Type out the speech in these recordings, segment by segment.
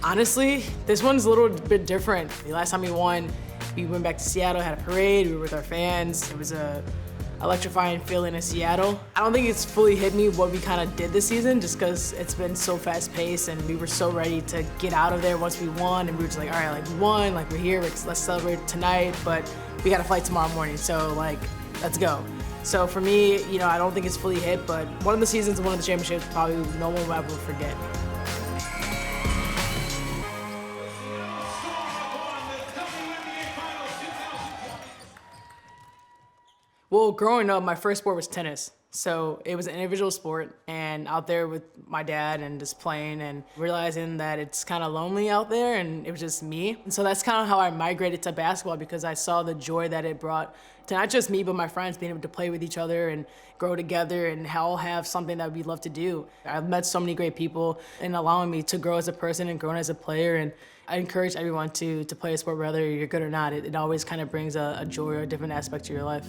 Honestly, this one's a little bit different. The last time we won, we went back to Seattle, had a parade, we were with our fans. It was a electrifying feeling in Seattle. I don't think it's fully hit me what we kind of did this season, just because it's been so fast paced and we were so ready to get out of there once we won, and we were just like, all right, like we won, like we're here, let's celebrate tonight, but we got a flight tomorrow morning, so like, let's go. So for me, you know, I don't think it's fully hit, but one of the seasons, one of the championships, probably no one will ever forget. Well, growing up, my first sport was tennis. So it was an individual sport, and out there with my dad and just playing and realizing that it's kind of lonely out there and it was just me. And so that's kind of how I migrated to basketball, because I saw the joy that it brought to not just me, but my friends, being able to play with each other and grow together and all have something that we love to do. I've met so many great people and allowing me to grow as a person and grow as a player. And I encourage everyone to play a sport, whether you're good or not. It always kind of brings a joy or a different aspect to your life.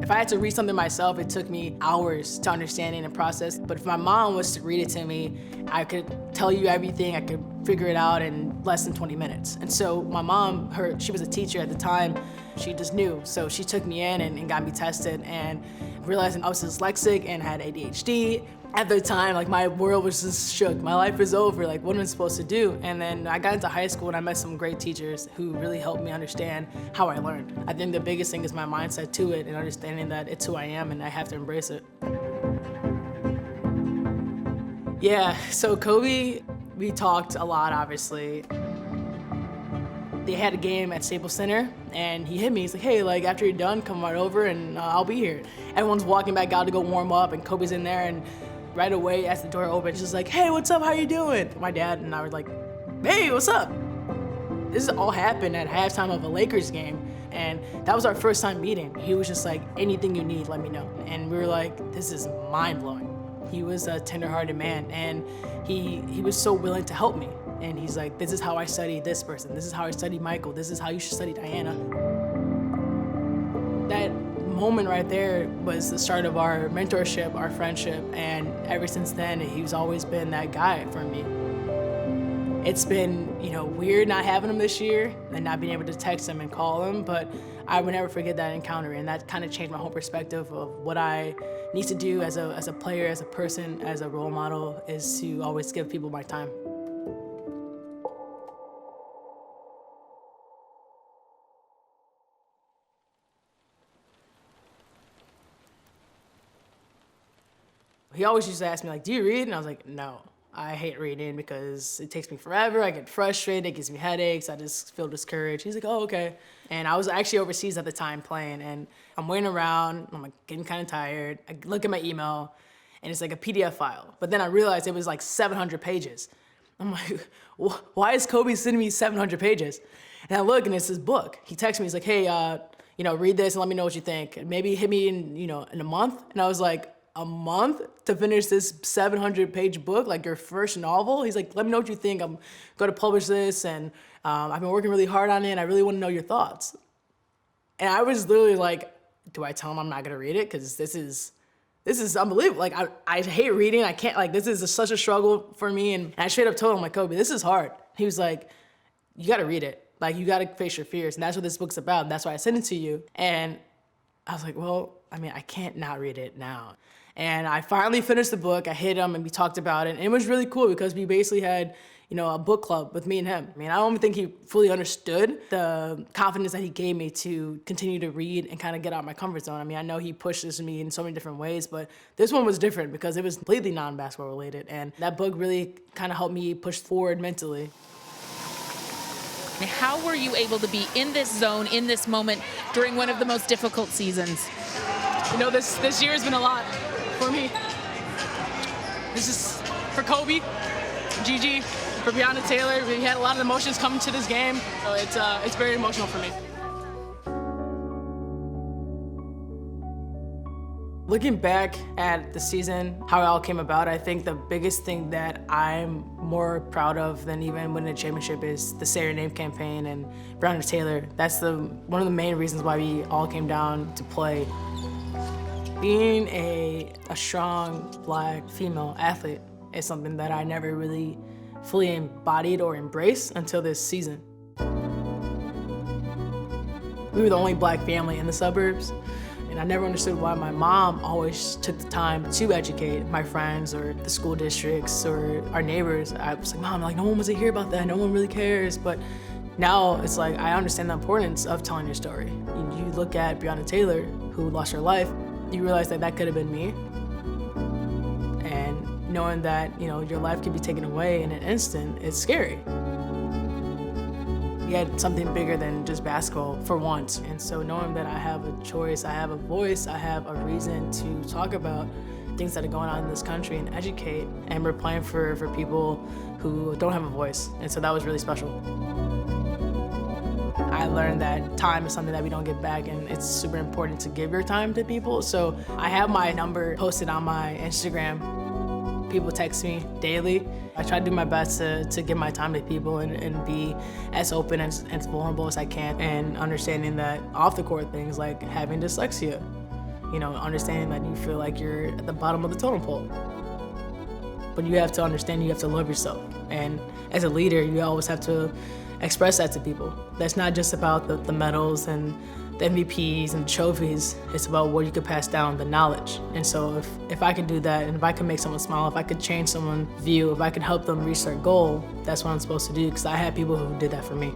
If I had to read something myself, it took me hours to understand and process. But if my mom was to read it to me, I could tell you everything, I could figure it out in less than 20 minutes. And so my mom, she was a teacher at the time, she just knew. So she took me in and got me tested, and realizing I was dyslexic and had ADHD. At the time, like, my world was just shook. My life was over, like, what am I supposed to do? And then I got into high school and I met some great teachers who really helped me understand how I learned. I think the biggest thing is my mindset to it and understanding that it's who I am and I have to embrace it. Yeah, so Kobe, we talked a lot, obviously. They had a game at Staples Center, and he hit me. He's like, hey, like, after you're done, come right over and I'll be here. Everyone's walking back out to go warm up, and Kobe's in there, and right away, as the door opened, he's just like, hey, what's up, how you doing? My dad and I were like, hey, what's up? This all happened at halftime of a Lakers game, and that was our first time meeting. He was just like, anything you need, let me know. And we were like, this is mind-blowing. He was a tender-hearted man, and he was so willing to help me. And he's like, this is how I study this person. This is how I study Michael. This is how you should study Diana. That moment right there was the start of our mentorship, our friendship, and ever since then, he's always been that guy for me. It's been, you know, weird not having him this year and not being able to text him and call him, but I would never forget that encounter, and that kind of changed my whole perspective of what I need to do as a player, as a person, as a role model, is to always give people my time. He always used to ask me, like, do you read? And I was like, no, I hate reading because it takes me forever. I get frustrated, it gives me headaches, I just feel discouraged. He's like, oh, okay. And I was actually overseas at the time playing, and I'm waiting around, I'm like getting kind of tired. I look at my email, and it's like a PDF file. But then I realized it was like 700 pages. I'm like, why is Kobe sending me 700 pages? And I look, and it's his book. He texts me, he's like, hey, you know, read this and let me know what you think. Maybe hit me in, you know, in a month. And I was like, a month to finish this 700-page book, like your first novel? He's like, let me know what you think. I'm going to publish this, and I've been working really hard on it, and I really want to know your thoughts. And I was literally like, do I tell him I'm not going to read it? Because this is unbelievable. Like, I hate reading. I can't, like, this is such a struggle for me. And I straight up told him, like, Kobe, this is hard. He was like, you got to read it. Like, you got to face your fears. And that's what this book's about. And that's why I sent it to you. And I was like, well, I mean, I can't not read it now. And I finally finished the book. I hit him and we talked about it. And it was really cool because we basically had, you know, a book club with me and him. I mean, I don't think he fully understood the confidence that he gave me to continue to read and kind of get out of my comfort zone. I mean, I know he pushes me in so many different ways, but this one was different because it was completely non-basketball related. And that book really kind of helped me push forward mentally. How were you able to be in this zone, in this moment, during one of the most difficult seasons? You know, this year has been a lot for me. This is for Kobe, Gigi, for Breonna Taylor. We had a lot of emotions coming to this game, so it's very emotional for me. Looking back at the season, how it all came about, I think the biggest thing that I'm more proud of than even winning a championship is the Say Your Name campaign and Breonna Taylor. That's one of the main reasons why we all came down to play. Being a strong Black female athlete, It's something that I never really fully embodied or embraced until this season. We were the only Black family in the suburbs, and I never understood why my mom always took the time to educate my friends or the school districts or our neighbors. I was like, Mom, like, no one wants to hear about that. No one really cares. But now it's like, I understand the importance of telling your story. You look at Breonna Taylor, who lost her life, you realize that that could have been me. And knowing that, you know, your life could be taken away in an instant, it's scary. We had something bigger than just basketball for once. And so knowing that I have a choice, I have a voice, I have a reason to talk about things that are going on in this country and educate, and we're playing for people who don't have a voice. And so that was really special. I learned that time is something that we don't get back, and it's super important to give your time to people. So I have my number posted on my Instagram. People text me daily. I try to do my best to give my time to people and be as open and as vulnerable as I can, and understanding that off the court things like having dyslexia, you know, understanding that you feel like you're at the bottom of the totem pole. But you have to understand you have to love yourself. And as a leader, you always have to express that to people. That's not just about the medals and the MVPs and the trophies. It's about what you could pass down, the knowledge. And so if I can do that, and if I can make someone smile, if I could change someone's view, if I can help them reach their goal, that's what I'm supposed to do, because I had people who did that for me.